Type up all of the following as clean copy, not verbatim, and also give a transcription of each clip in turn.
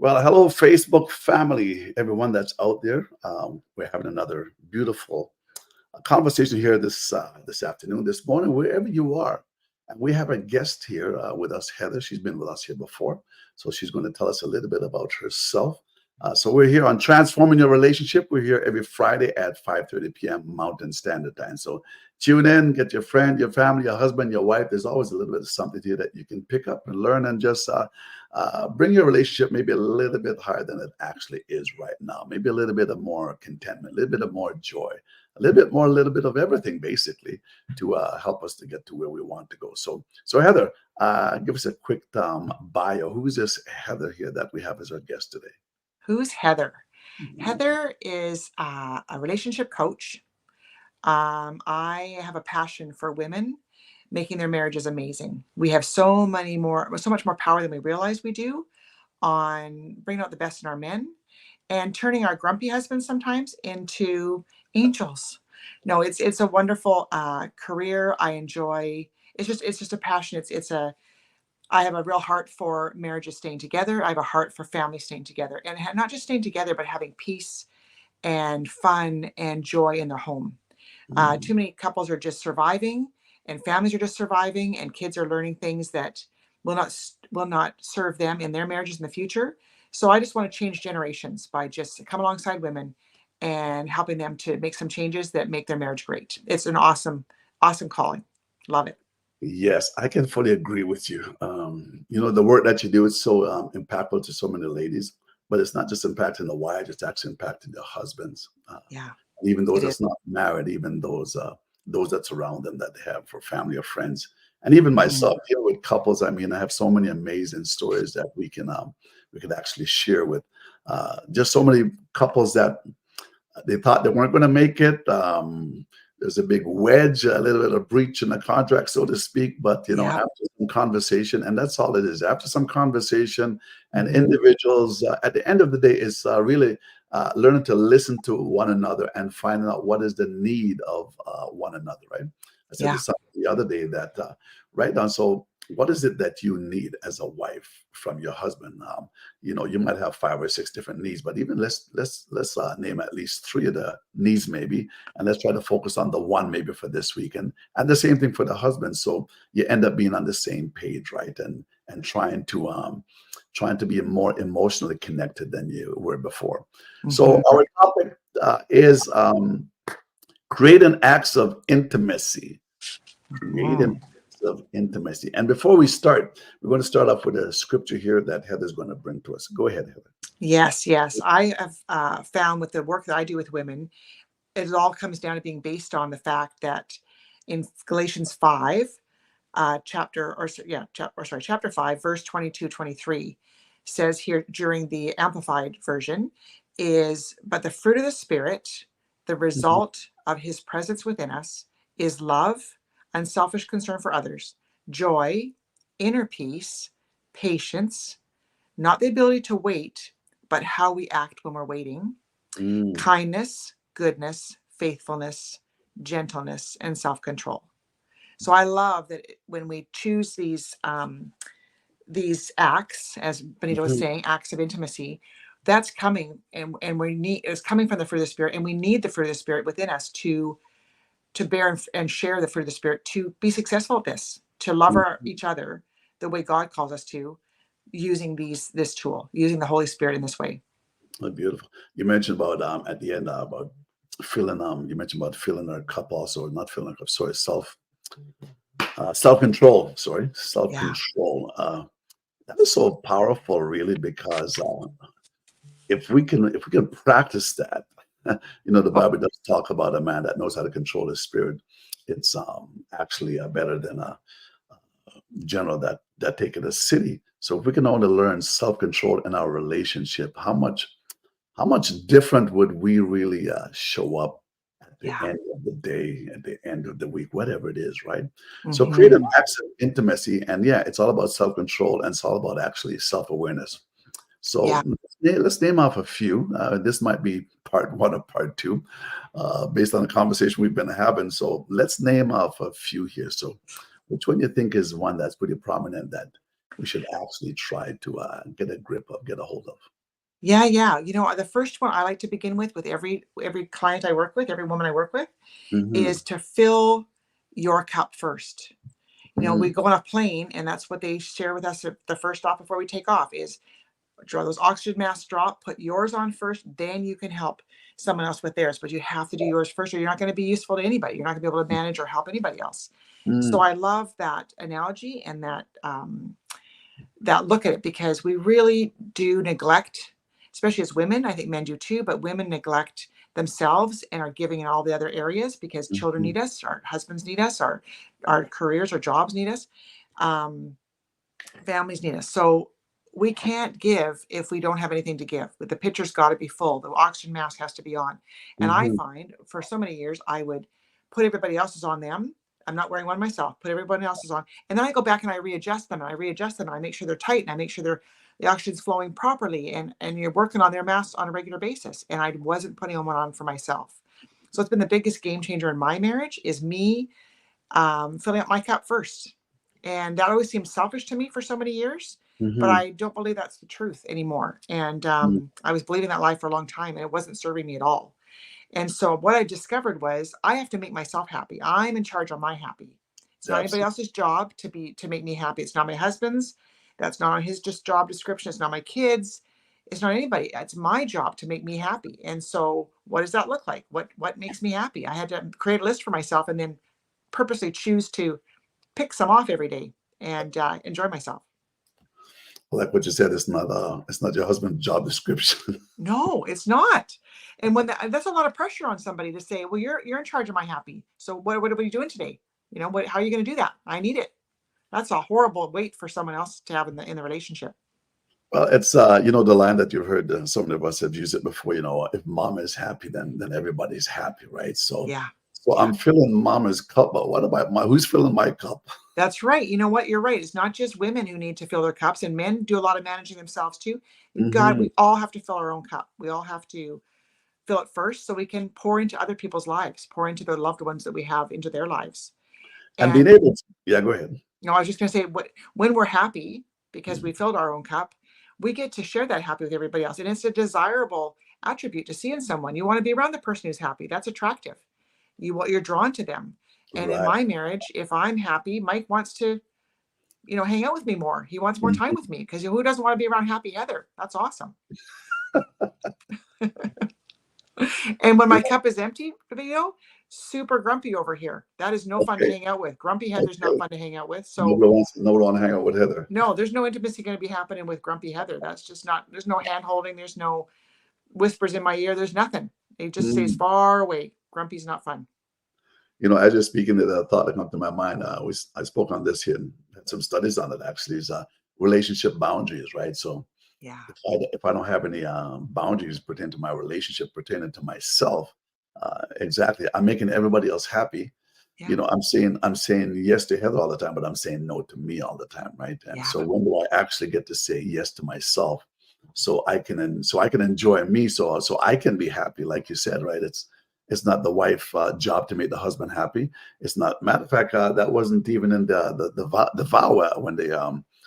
Well, hello, Facebook family, everyone that's out there. We're having another beautiful conversation here this afternoon, this morning, wherever you are. And we have a guest here with us, Heather. She's been with us here before, so she's going to tell us a little bit about herself. So we're here on Transforming Your Relationship. We're here every Friday at 5:30 p.m. Mountain Standard Time. So tune in, get your friend, your family, your husband, your wife. There's always a little bit of something here that you can pick up and learn and just bring your relationship maybe a little bit higher than it actually is right now. Maybe a little bit of more contentment, a little bit of more joy, a little bit more, a little bit of everything, basically, to help us to get to where we want to go. So Heather, give us a quick bio. Who's this Heather here that we have as our guest today? Who's Heather? Mhm. Heather is a relationship coach. I have a passion for women making their marriages amazing. We have so much more power than we realize we do on bringing out the best in our men and turning our grumpy husbands sometimes into angels. No, it's a wonderful career. I enjoy. It's just a passion. I have a real heart for marriages staying together. I have a heart for families staying together and not just staying together, but having peace and fun and joy in their home. Mhm. Too many couples are just surviving, and families are just surviving, and kids are learning things that will not serve them in their marriages in the future. So I just want to change generations by just come alongside women and helping them to make some changes that make their marriage great. It's an awesome calling. Love it. Yes, I can fully agree with you. The work that you do is so impactful to so many ladies, but it's not just impacting the wives; it's actually impacting their husbands, Yeah, and even those it is. that's not married, even those that surround them that they have for family or friends, and even Mhm. myself. Dealing with couples, I mean, I have so many amazing stories that we could actually share with just so many couples that they thought they weren't going to make it. There's a big wedge, a little bit of breach in the contract, so to speak. But Yep. after some conversation, and that's all it is. After some conversation, and Mhm. individuals, at the end of the day, is really learning to listen to one another and finding out what is the need of one another. Right? I said Yeah. this the other day that right now. So, what is it that you need as a wife from your husband? You might have five or six different needs, but even let's name at least three of the needs maybe, and let's try to focus on the one maybe for this week, and the same thing for the husband. So you end up being on the same page, right? And trying to be more emotionally connected than you were before. So Mhm. our topic is creating acts of intimacy. Creating Mhm. acts of intimacy. And before we start, we're going to start off with a scripture here that Heather's going to bring to us. Go ahead, Heather. Yes, yes. I have found with the work that I do with women, it all comes down to being based on the fact that in Galatians 5, chapter 5, verse 22, 23, says here during the Amplified version is, but the fruit of the Spirit, the Mhm. result of his presence within us, is love, unselfish concern for others, joy, inner peace, patience, not the ability to wait, but how we act when we're waiting, Mm. kindness, goodness, faithfulness, gentleness, and self control. So I love that when we choose these acts, as Benito was Mhm. saying, acts of intimacy, that's coming and we need it's coming from the fruit of the spirit, and we need the fruit of the spirit within us to bear and share the fruit of the spirit to be successful at this, to love each other the way God calls us to, using this tool, using the Holy Spirit in this way. Oh, beautiful. You mentioned about at the end about feeling you mentioned about feeling our cup also, not feeling our cup, sorry, self-control, sorry, Yeah, self-control. That is so powerful really because if we can practice that, the oh, Bible does talk about a man that knows how to control his spirit. It's actually better than a general that take it a city. So if we can only learn self-control in our relationship, how much different would we really show up at the yeah. end of the day, at the end of the week, whatever it is, right? So create an Hmm. acts of intimacy, and yeah, it's all about self-control and it's all about actually self-awareness. So Yeah. let's name off a few. This might be part one or part two, based on the conversation we've been having. So let's name off a few here. So which one you think is one that's pretty prominent that we should actually try to get a grip of, get a hold of? Yeah, yeah. The first one I like to begin with every client I work with, every woman I work with, Mm-hmm. is to fill your cup first. We Mm, go on a plane, and that's what they share with us at the first stop before we take off is draw those oxygen masks drop, put yours on first, then you can help someone else with theirs. But you have to do yours first, or you're not going to be useful to anybody. You're not going to be able to manage or help anybody else. So mm, I love that analogy and that look at it because we really do neglect, especially as women. I think men do too, but women neglect themselves and are giving in all the other areas because children mhm, need us, our husbands need us, our careers, our jobs need us. Um, Families need us. So we can't give if we don't have anything to give. But the pitcher's got to be full. The oxygen mask has to be on. And I mhm, find for so many years, I would put everybody else's on them. I'm not wearing one myself, put everybody else's on. And then I go back and I readjust them and I readjust them and I make sure they're tight and I make sure the oxygen's flowing properly. And you're working on their masks on a regular basis. And I wasn't putting one on for myself. So it's been the biggest game changer in my marriage is me filling up my cup first. And that always seemed selfish to me for so many years, but mhm, I don't believe that's the truth anymore. And mm. I was believing that lie for a long time and it wasn't serving me at all. And so what I discovered was I have to make myself happy. I'm in charge of my happy. It's not anybody Absolutely. else's job to make me happy. It's not my husband's. That's not on his just job description. It's not my kids. It's not anybody. It's my job to make me happy. And so what does that look like? What makes me happy? I had to create a list for myself and then purposely choose to pick some off every day and enjoy myself. Like what you said, it's not your husband's job description. No, it's not. And that's a lot of pressure on somebody to say, "Well, you're in charge of my happy. So what are we doing today? How are you going to do that? I need it." That's a horrible weight for someone else to have in the relationship. Well, it's the line that you've heard. So many of us have used it before. If mom is happy, then everybody's happy, right? Yeah, So yeah, I'm filling mama's cup, but what about who's filling my cup? that's right. You know what? You're right. It's not just women who need to fill their cups, and men do a lot of managing themselves too. God, Hmm. we all have to fill our own cup. We all have to fill it first so we can pour into other people's lives, pour into the loved ones that we have into their lives. And being And able to, yeah, go ahead. I was just going to say, when we're happy because we Mhm. filled our own cup, we get to share that happy with everybody else, and it's a desirable attribute to see in someone. You want to be around the person who's happy. That's attractive. You're drawn to them. And in Right. my marriage, if I'm happy, Mike wants to hang out with me more. He wants more time Mhm. with me because who doesn't want to be around happy Heather? That's awesome. And when Yeah, my cup is empty, super grumpy over here. That is no fun to okay. hang out with. Grumpy Heather's not Okay. fun to hang out with. So Nobody wants to hang out with Heather. no, there's no intimacy going to be happening with grumpy Heather. That's just not. There's no hand holding. There's no whispers in my ear. There's nothing. It just stays Mm. far away. Grumpy's not fun. As you're speaking, the thought that come to my mind. I spoke on this here and had some studies on it. Actually, is relationship boundaries, right? So Yeah, if I don't have any boundaries pertaining to my relationship, pertaining to myself, exactly, I'm making everybody else happy. yeah, I'm saying yes to Heather all the time, but I'm saying no to me all the time, right? And yeah, so when do I actually get to say yes to myself, so I can enjoy me, so I can be happy, like you said, right? It's not the wife job to make the husband happy. It's not. Matter of fact, that wasn't even in the vow when they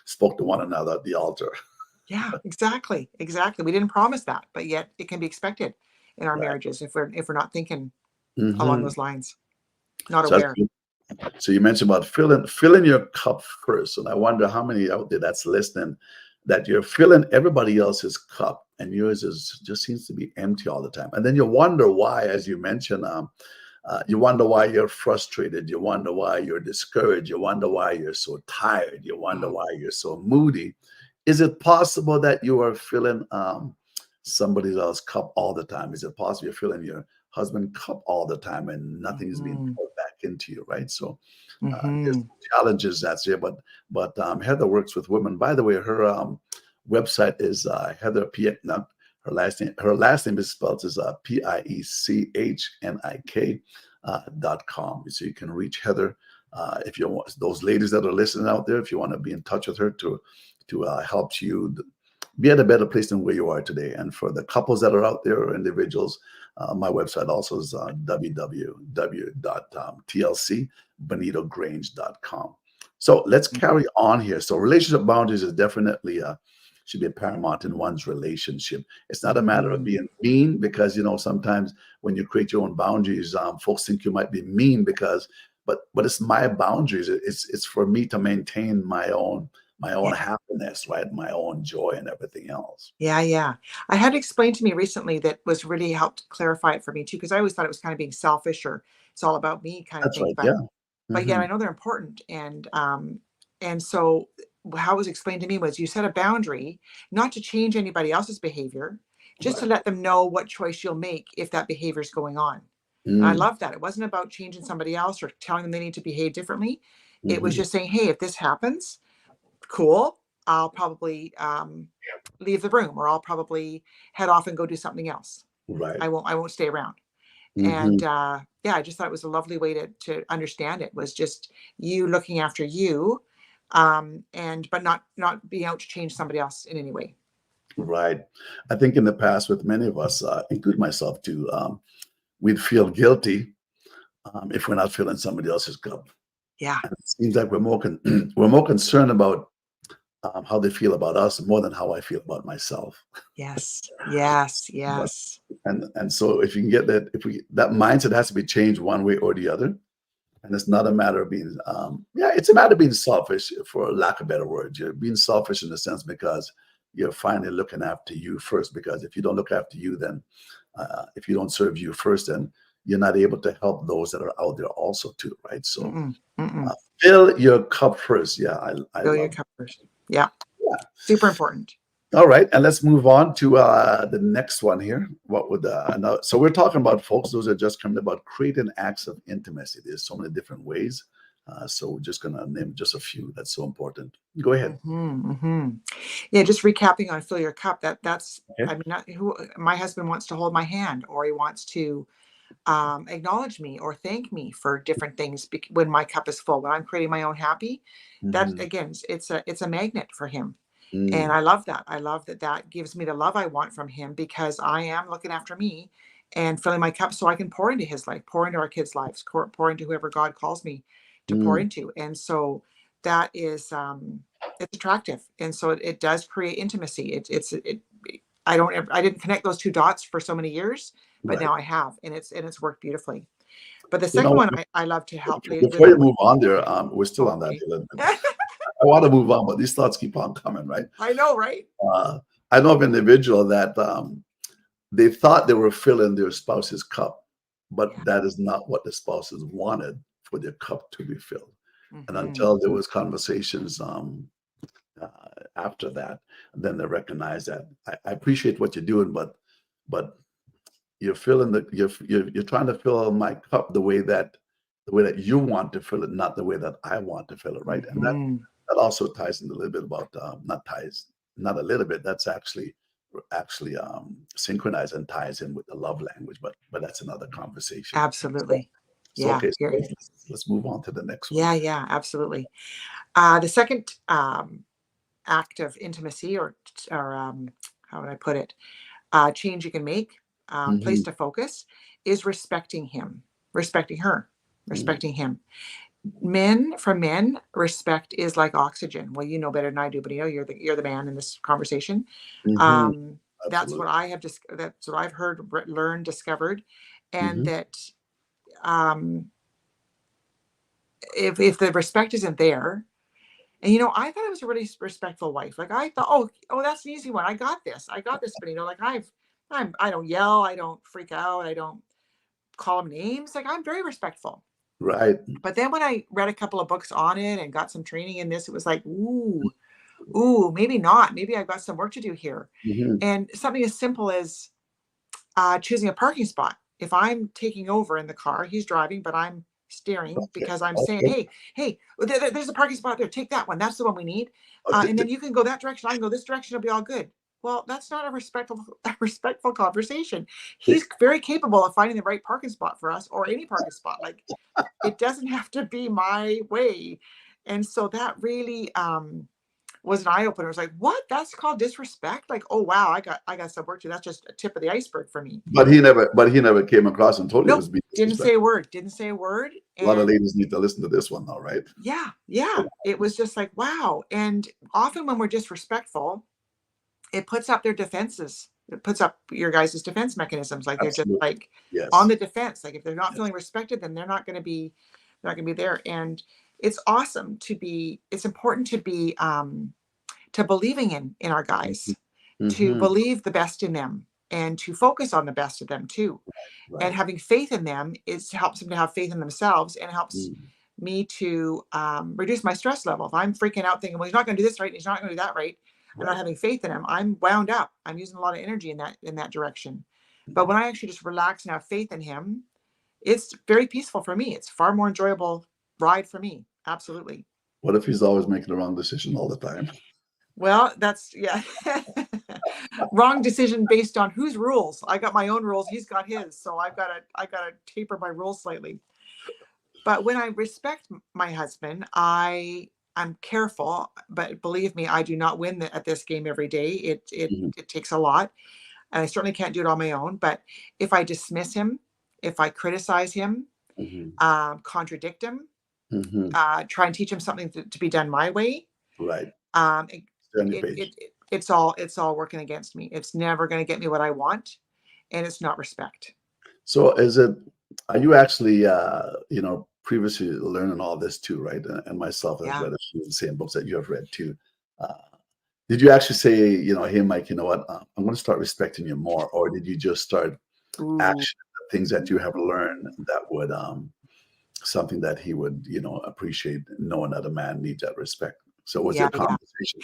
spoke to one another at the altar. yeah. Exactly, exactly. We didn't promise that, but yet it can be expected in our Right. marriages if we're not thinking along Hmm. those lines, not So aware. So you mentioned about filling your cup first, and I wonder how many out there that's listening that you're filling everybody else's cup, and yours is just seems to be empty all the time. And then you wonder why, as you mentioned, you wonder why you're frustrated, you wonder why you're discouraged, you wonder why you're so tired, you wonder Oh, why you're so moody. Is it possible that you are filling somebody else's cup all the time? Is it possible you're filling your husband cup all the time and nothing is being mm-hmm, poured back into you, right? So there's mm-hmm. challenges that's there, but Heather works with women. By the way, her website is Heather Piechnik. Her last name is spelled as Piechnik .com. So you can reach Heather if you want. Those ladies that are listening out there, if you want to be in touch with her to help you be at a better place than where you are today. And for the couples that are out there or individuals, my website also is www.tlcbonitogrange.com. So let's Mhm. carry on here. So relationship boundaries is definitely should be paramount in one's relationship. It's not a matter of Mhm. being mean because sometimes when you create your own boundaries, folks think you might be mean because, but it's my boundaries. It's for me to maintain my own Yeah. happiness, right? My own joy and everything else. Yeah, yeah. I had explained to me recently that was really helped clarify it for me too, because I always thought it was kind of being selfish or it's all about me kind of That's thing. right. Yeah. But yeah, Hmm. I know they're important. And so how it was explained to me was you set a boundary not to change anybody else's behavior, just to Right. let them know what choice you'll make if that behavior is going on. And I Mm. love that. It wasn't about changing somebody else or telling them they need to behave differently. It was Hmm. just saying, hey, if this happens, cool. I'll probably leave the room, or I'll probably head off and go do something else. Right. I won't stay around. Hmm. And yeah, I just thought it was a lovely way to understand it, was just you looking after you, and but not being out to change somebody else in any way. Right. I think in the past, with many of us, include myself too, we'd feel guilty if we're not filling somebody else's cup. Yeah. And it seems like we're more concerned about how they feel about us more than how I feel about myself. Yes. Yes. But Yes. and so if you can get that, if we that mindset has to be changed one way or the other. And it's not a matter of being, yeah, it's a matter of being selfish, for lack of better words. You're being selfish in the sense because you're finally looking after you first. Because if you don't look after you, then if you don't serve you first, then you're not able to help those that are out there also too, right? So Mm-mm. Mm-mm. fill your cup first. Yeah, I Fill your love cup first. Yeah. that. Super important. All right, and let's move on to the next one here. What would now, so we're talking about, folks, those are just coming about creating acts of intimacy. There's so many different ways. So we're just gonna name just a few. That's so important. Go ahead. Mm-hmm, mm-hmm. Yeah, just recapping on fill your cup. That's Okay. I mean, not, who my husband wants to hold my hand, or he wants to acknowledge me or thank me for different things when my cup is full. When I'm creating my own happy, that Hmm. again, it's a magnet for him. And Mm, I love that. I love that that gives me the love I want from him, because I am looking after me and filling my cup so I can pour into his life, pour into our kids' lives, pour into whoever God calls me to pour mm, into. And so that is it's attractive. And so it does create intimacy. I didn't connect those two dots for so many years, but right. now I have, and it's worked beautifully. But the You second know, one I love to help before you women with. move on there, we're still Oh, on that okay. a little bit. I want to move on, but these thoughts keep on coming, right? I know, right? Uh, I know of an individual that they thought they were filling their spouse's cup, but Yeah. that is not what the spouses wanted for their cup to be filled. And Hmm. until there was conversations uh, after that, then they recognized that I appreciate what you're doing, but you're filling you're trying to fill my cup the way that you want to fill it, not the way that I want to fill it, right? And that Hmm. that also ties in a little bit about not a little bit. That's actually synchronized and ties in with the love language, but that's another conversation. So, Absolutely. so Yeah. okay, You're, so let's move on to the next one. yeah, yeah, absolutely. The second act of intimacy, or how would I put it? Change you can make, place Hmm. to focus, is respecting him, respecting her, Hmm. respecting him. For men, respect is like oxygen. Well, you know better than I do, but you're the man in this conversation. Hmm. That's Absolutely. what I have just that's what I've heard, learned, discovered, and Hmm. that um, if the respect isn't there. And I thought I was a really respectful wife. Like I thought, oh, that's an easy one. I got this. But like I don't yell, I don't freak out, I don't call them names. Like I'm very respectful. Right. But then when I read a couple of books on it and got some training in this, it was like, ooh, maybe not. Maybe I've got some work to do here. Hmm. And something as simple as choosing a parking spot. If I'm taking over in the car, he's driving, but I'm steering Okay. because I'm saying, Okay. hey, there's a parking spot there. Take that one. That's the one we need. Okay. And then you can go that direction. I can go this direction. It'll be all good. Well, that's not a respectful, a respectful conversation. He's very capable of finding the right parking spot for us, or any parking spot. Like it doesn't have to be my way. And so that really was an eye opener. I was like, what? That's called disrespect? Like, oh wow, I got some work to do. That's just a tip of the iceberg for me. But he never came across and told you it Nope. was being Didn't say a disrespectful. word. Didn't say a word. A lot of And ladies need to listen to this one now, right? yeah, yeah. It was just like, wow. And often when we're disrespectful, it puts up their defenses. It puts up your guys' defense mechanisms. Like they're just Absolutely. like on Yes. the defense. Like if they're not Yes. feeling respected, then they're not gonna be there. And it's awesome to be, it's important to believing in our Mhm. guys, to Mhm. believe the best in them and to focus on the best of them too. And Right. having faith in them is helps them to have faith in themselves and helps Mm. me to reduce my stress level. If I'm freaking out thinking, well, he's not going to do this right, he's not going to do that right, I'm not Right. having faith in him. I'm wound up. I'm using a lot of energy in that direction. But when I actually just relax and have faith in him, it's very peaceful for me. It's far more enjoyable ride for me. Absolutely. What if he's always making the wrong decision all the time? Well, that's yeah. Wrong decision based on whose rules. I got my own rules. He's got his. So I gotta taper my rules slightly. But when I respect my husband, I'm careful. But believe me, I do not win at this game every day. It it Mhm. it takes a lot, and I certainly can't do it on my own. But if I dismiss him, if I criticize him, Mhm. contradict him, Mhm. try and teach him something to be done my way, Right. um, Stay on your it, page. it, it it's all working against me. It's never going to get me what I want, and it's not respect. So are you actually, previously learning all this too, right? And myself has Yeah. read a few of the same books that you have read too. Uh, did you actually say, hey, Mike, you know what? I'm going to start respecting you more, or did you just start Ooh. action the things that you have learned that would something that he would, appreciate knowing that a man needs that respect. So Yeah. Yeah.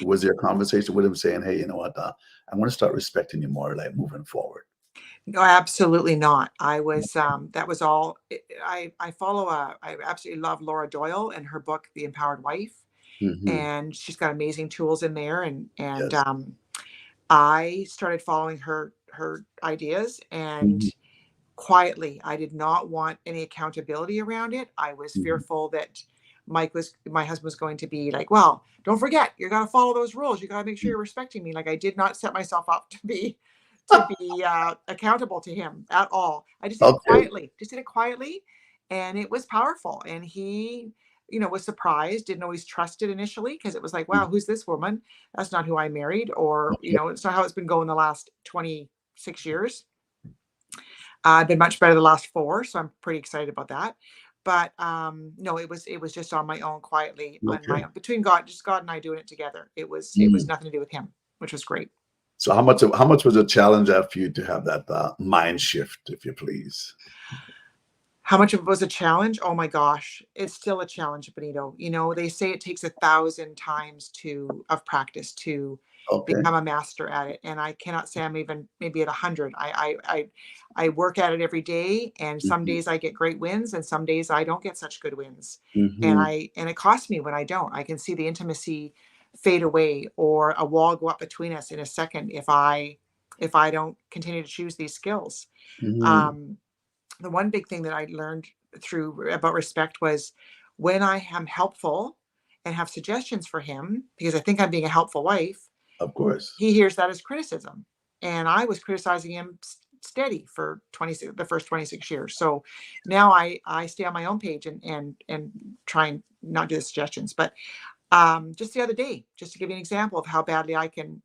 was there a conversation with him saying, hey, you know what, I want to start respecting you more, like moving forward? No, absolutely not. I was that was all. I follow I absolutely love Laura Doyle and her book, The Empowered Wife, Hmm. and she's got amazing tools in there. And Yes. I started following her ideas, and Hmm. quietly. I did not want any accountability around it. I was Hmm. fearful that my husband was going to be like, well, don't forget, you got to follow those rules. You got to make sure you're respecting me. Like I did not set myself up to be accountable to him at all. I just did it Okay. quietly, and it was powerful. And he, was surprised, didn't always trust it initially because it was like, wow, who's this woman? That's not who I married, or Okay. it's not how it's been going the last 26 years. I've been much better the last 4, so I'm pretty excited about that. But no, it was just on my own, quietly on my Okay. own, between God, just God and I doing it together. It was Mm. nothing to do with him, which was great. So how much was a challenge that for you to have that mind shift, if you please? How much of it was a challenge? Oh my gosh, it's still a challenge, Benito. They say it takes 1,000 times of practice to Okay. become a master at it, and I cannot say I'm even maybe at 100. I work at it every day, and some Hmm. days I get great wins, and some days I don't get such good wins, and Hmm. it costs me when I don't. I can see the intimacy fade away, or a wall go up between us in a second if I don't continue to choose these skills. Hmm. Um, the one big thing that I learned through about respect was when I am helpful and have suggestions for him, because I think I'm being a helpful wife, Of course. he hears that as criticism. And I was criticizing him steady for the first 26 years. So now I stay on my own page and try and not do the suggestions. But just the other day, just to give you an example of how badly I can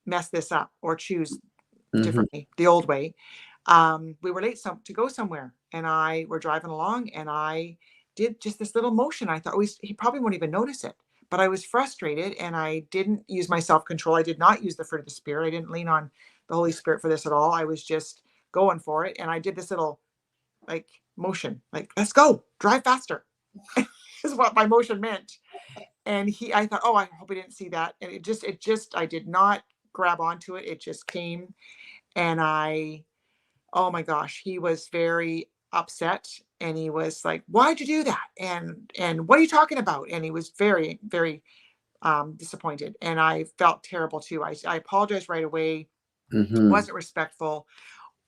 mess this up or choose Hmm. differently, the old way. We were late to go somewhere, and I were driving along, and I did just this little motion. I thought, oh, he probably won't even notice it. But I was frustrated, and I didn't use my self control. I did not use the fruit of the spirit. I didn't lean on the Holy Spirit for this at all. I was just going for it, and I did this little like motion, like let's go, drive faster, is what my motion meant. And I thought, oh, I hope he didn't see that. And I did not grab onto it. It just came, and oh my gosh, he was very upset, and he was like, why'd you do that? And what are you talking about? And he was very, very disappointed. And I felt terrible too. I apologized right away, Hmm. wasn't respectful.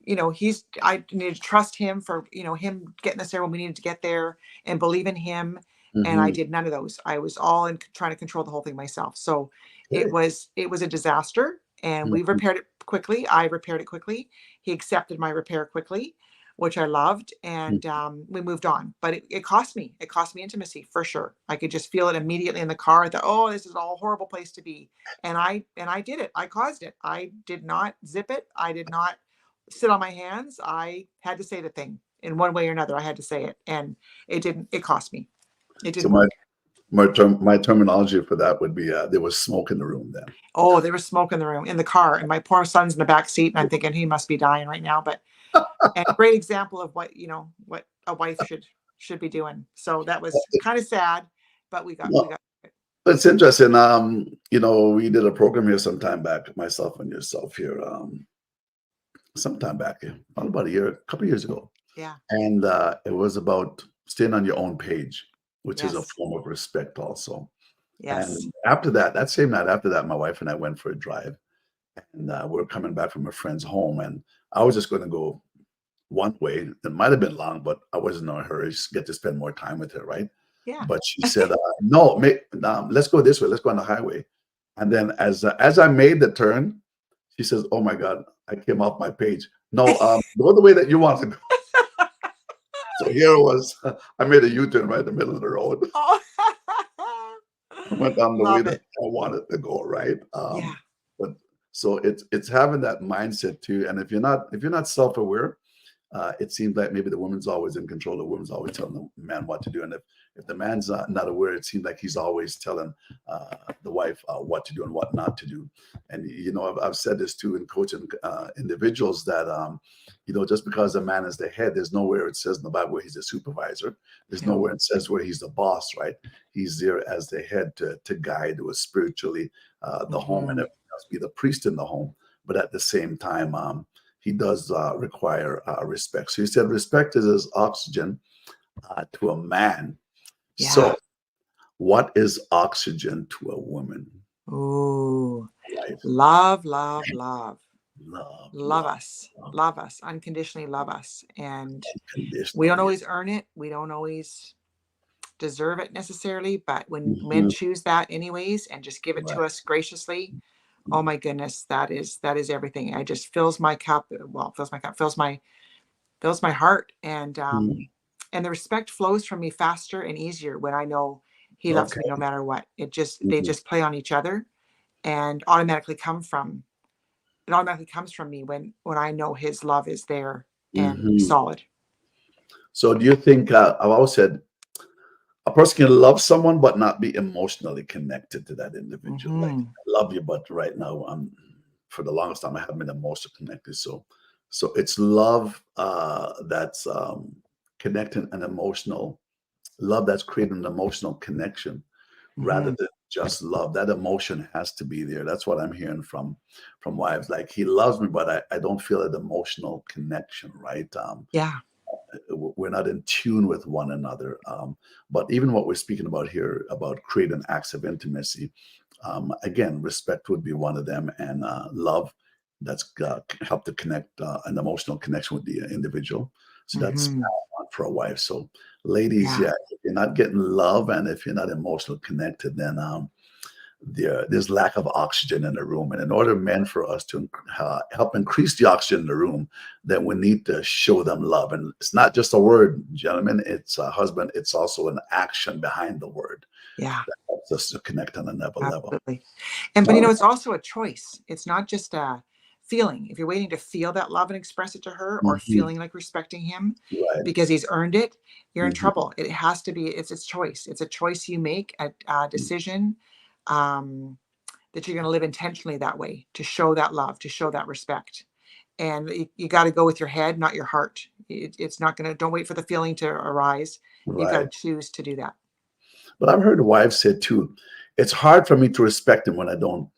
I needed to trust him for, him getting us there when we needed to get there and believe in him. And I Hmm. did none of those. I was all in trying to control the whole thing myself. So Okay. it was a disaster, and we Mhm. repaired it quickly. I repaired it quickly. He accepted my repair quickly, which I loved, Mm. and we moved on. But it cost me. It cost me intimacy for sure. I could just feel it immediately in the car. I thought, oh, this is a horrible place to be, and I did it. I caused it. I did not zip it. I did not sit on my hands. I had to say the thing in one way or another. I had to say it, and it didn't. It cost me. It So didn't work. my terminology for that would be there was smoke in the room then. Oh, there was smoke in the room, in the car, and my poor son's in the back seat, and I'm thinking he must be dying right now. But and great example of what what a wife should be doing. So that was kind of sad, but we No, got it's interesting. We did a program here some time back, myself and yourself here, some time back, about a year, a couple of years ago. yeah, And it was about staying on your own page, which is a yes, form of respect also. yes, And after that, that same night after that, my wife and I went for a drive, and we are coming back from a friend's home, and I was just going to go one way. It might have been long, but I wasn't in a hurry. Just get to spend more time with her, right? yeah. But she said, "No, let's go this way. Let's go on the highway." And then as I made the turn, she says, "Oh my God, I came off my page. No, go the way that you want to go." So here it was. I made a U-turn right in the middle of the road. Oh, I went down the way love that it. I wanted to go, right? Yeah. But so it's having that mindset too. And if you're not self-aware, it seems like maybe the woman's always in control. The woman's always telling the man what to do, and if the man's not aware, it seems like he's always telling the wife what to do and what not to do. And I've said this too in coaching individuals that just because a man is the head, there's nowhere it says in the Bible where he's a supervisor. There's No. nowhere it says where he's the boss, right? He's there as the head to guide or spiritually the home, and Hmm. everything else, be the priest in the home. But at the same time, he does require respect. So he said respect is as oxygen to a man. Yeah. So what is oxygen to a woman? Ooh. Life, Love, love, love. love, Love love, us. love, Love us. Unconditionally love us. And we conditional. don't Yeah. always earn it. We don't always deserve it necessarily, but when men Mhm. choose that anyways and just give it Right. to us graciously, oh my goodness, that is everything. I just fills my cup, well, fills my cup, fills my heart, Mm. and the respect flows from me faster and easier when I know he loves Okay. me no matter what. They Mhm. just play on each other and automatically come from it automatically comes from me when I know his love is there and Mhm. solid. So do you think I've always said a person can love someone but not be emotionally connected to that individual. Like Hmm. I love you, but right now I'm for the longest time I haven't been emotionally connected. So it's love that's connecting an emotional love that's creating an emotional connection rather Hmm. than just love. That emotion has to be there. That's what I'm hearing from wives. Like he loves me, but I don't feel an emotional connection, right? Yeah. We're not in tune with one another. But even what we're speaking about here about creating acts of intimacy, again, respect would be one of them, and love that's help to connect an emotional connection with the individual. So that's Hmm. paramount for a wife. So, ladies, Yeah. yeah, if you're not getting love and if you're not emotionally connected, then there's lack of oxygen in the room. And in order, men, for us to help increase the oxygen in the room, then we need to show them love. And it's not just a word, gentlemen. It's a husband. It's also an action behind the word Yeah. that helps us to connect on another level. Absolutely. And but All right. it's also a choice. It's not just a feeling. If you're waiting to feel that love and express it to her or Mhm. feeling like respecting him Right. because he's earned it, you're in Mhm. trouble. It has to be, it's a choice. It's a choice you make, a decision um, that you're going to live intentionally that way to show that love, to show that respect. And you got to go with your head, not your heart. It's not going to, don't wait for the feeling to arise. You got to Right. choose to do that. But I've heard wives say too, it's hard for me to respect him when I don't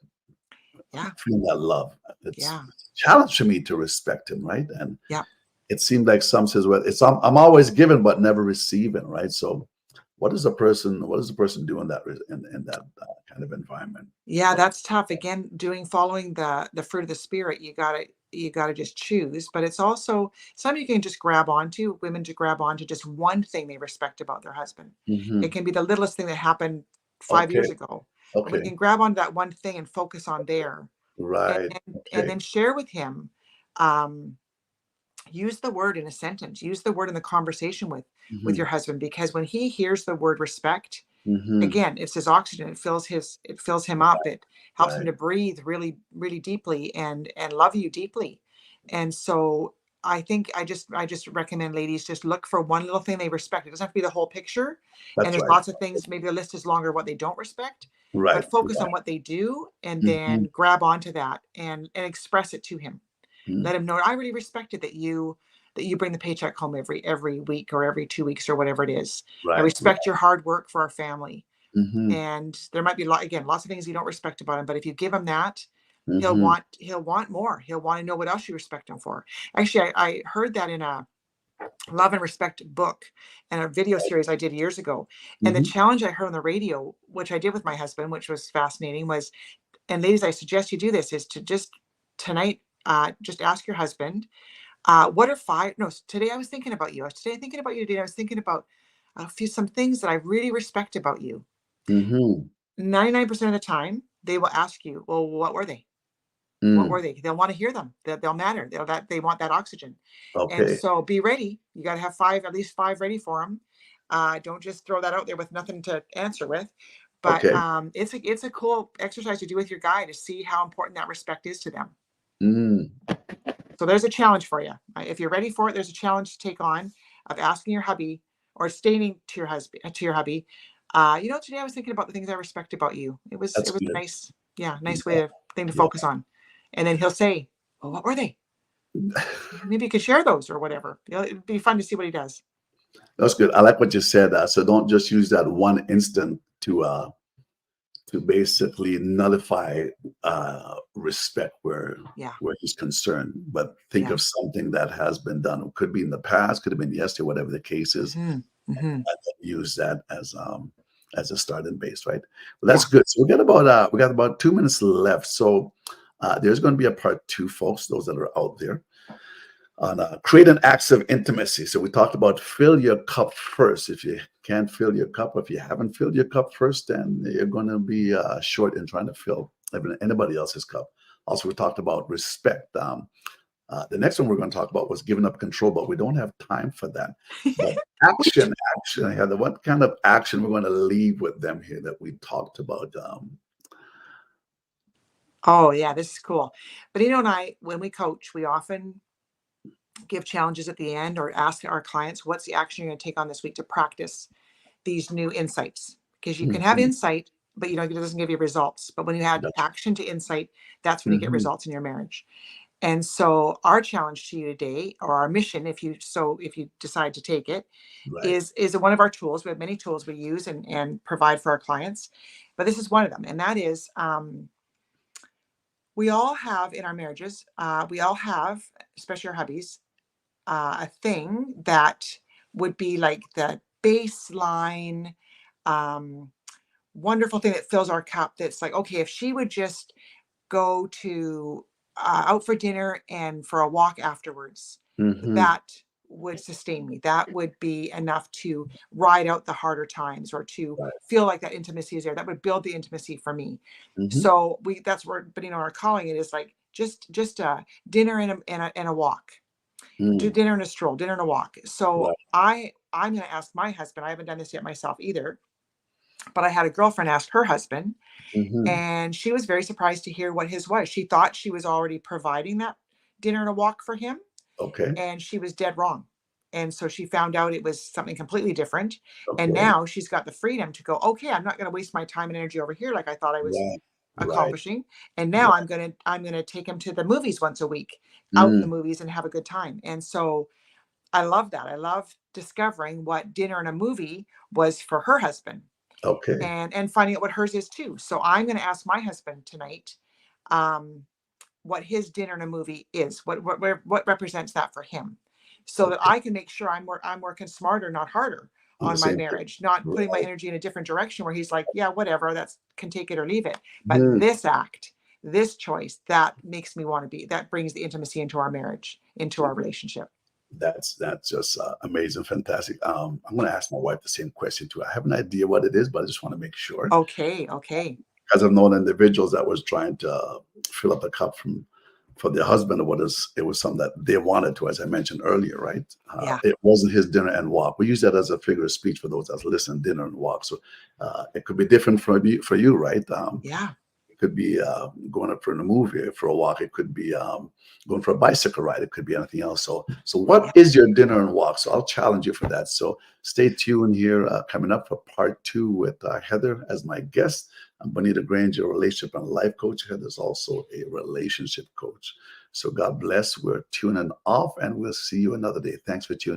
Yeah. feel that love. It's Yeah. a challenge for me to respect him, right? And Yeah. it seemed like some says, well, I'm always giving but never receiving, right? So what does the person do in that in that kind of environment? Yeah, What? that's tough. Again, doing following the fruit of the spirit, you gotta just choose. But it's also some you can just grab onto, women to grab onto just one thing they respect about their husband. It Hmm. can be the littlest thing that happened 5 years Okay. ago. And we Okay. can grab onto that one thing and focus on there and Right. and Okay. then share with him. Um, use the word in a sentence, use the word in the conversation with your Hmm. husband, because when he hears the word respect, Hmm. again, it's his oxygen. It fills him up. It helps him Right. to breathe really, really deeply and love you deeply. And so I just recommend ladies just look for one little thing they respect. It doesn't have to be the whole picture. And That's there's right. lots of things, maybe the list is longer what they don't respect, Right. but focus Right. on what they do and Hmm. then grab onto that and express it to him. Hmm. Let him know, I really respected that you bring the paycheck home every week or every 2 weeks or whatever it is. I Right. respect your hard work for our family. Hmm. And there might be again lots of things you don't respect about him, but if you give him that, he'll Hmm. want he'll want more. He'll want to know what else you respect him for. Actually, I heard that in a love and respect book and a video series I did years ago. And the Hmm. challenge I heard on the radio, which I did with my husband, which was fascinating, was, and ladies, I suggest you do this, is to just tonight, just ask your husband, what are five, no, today I was thinking about you. Today I'm thinking about you today. I was thinking about some things that I really respect about you. Hmm. 99% of the time, they will ask you, well, what were they? What were Mm. they? They'll want to hear them. They'll matter. They want that oxygen. And Okay. so be ready. You got to have five, at least five ready for them. Don't just throw that out there with nothing to answer with. But Okay. it's a cool exercise to do with your guy to see how important that respect is to them. Mm. So there's a challenge for you. If you're ready for it, there's a challenge to take on of asking your hubby or stating to your husband, to your hubby, today I was thinking about the things I respect about you. It That's was good. nice, yeah, nice way Yeah. to thing to Yeah. focus on. And then he'll say, well, what were they? Maybe you could share those or whatever. It'd be fun to see what he does. That's good. I like what you said. So don't just use that one instant to basically nullify respect Yeah, where he's concerned, but think yeah. of something that has been done. It could be in the past, could have been yesterday, whatever the case is, Hmm. Hmm. and then use that as a starting base, right? Well, that's Yeah. good. So we got about 2 minutes left. So there's going to be a part two, folks. Those that are out there on create acts of intimacy. So we talked about fill your cup first. If you can't fill your cup, if you haven't filled your cup first, then you're going to be short in trying to fill anybody else's cup. Also, we talked about respect. The next one we're going to talk about was giving up control, but we don't have time for that. But Which, action, Heather, what kind of action we're going to leave with them here that we talked about? oh yeah, this is cool. But and I, when we coach, we often give challenges at the end or ask our clients, what's the action you're going to take on this week to practice these new insights? Because you can have Mhm. insight, but it doesn't give you results. But when you add That's action to insight, that's when you get mhm. results in your marriage. And so our challenge to you today, or our mission, if you decide to take it, Right. is one of our tools. We have many tools we use and provide for our clients, but this is one of them, and that is, we all have in our marriages, we all have, especially our hubbies, a thing that would be like the baseline, um, wonderful thing that fills our cup. That's like, okay, if she would just go to out for dinner and for a walk afterwards, Mhm. that would sustain me. That would be enough to ride out the harder times or to Right. feel like that intimacy is there. That would build the intimacy for me. Mhm. So that's where, but our calling it is like just a dinner and a walk, do Mm. dinner and a stroll, dinner and a walk. So Right. I'm going to ask my husband. I haven't done this yet myself either, but I had a girlfriend ask her husband, Mhm. and she was very surprised to hear what his was. She thought she was already providing that dinner and a walk for him, Okay. and she was dead wrong. And so she found out it was something completely different. And Okay. now she's got the freedom to go, okay, I'm not going to waste my time and energy over here like I thought I was Right. Right. accomplishing. And now Right. I'm going to take him to the movies once a week, out in the Mm. movies and have a good time. And so I love that. I love discovering what dinner and a movie was for her husband, Okay. and finding out what hers is too. So I'm going to ask my husband tonight, um, what his dinner and a movie is, what represents that for him, so that Okay. I can make sure I'm working smarter, not harder, On the on my same page. marriage, not putting my Right. energy in a different direction where he's like, yeah, whatever, that's can take it or leave it. But Mhm. this act, this choice, that makes me want to be, that brings the intimacy into our marriage, into our relationship. That's just amazing, fantastic. I'm going to ask my wife the same question too. I have an idea what it is, but I just want to make sure. Okay, okay. Because I've known individuals that was trying to fill up the cup from for their husband, or what is it was something that they wanted to, as I mentioned earlier, right? Yeah, It wasn't his dinner and walk. We use that as a figure of speech for those that listen, dinner and walk. So it could be different for you, right? yeah, It could be going up for a movie, for a walk. It could be going for a bicycle ride. It could be anything else. So what yeah. is your dinner and walk? So I'll challenge you for that. So stay tuned here. Coming up for part two with Heather as my guest. I'm Bonitto Grange, a relationship and life coach. Heather's also a relationship coach. So God bless. We're tuning off, and we'll see you another day. Thanks for tuning.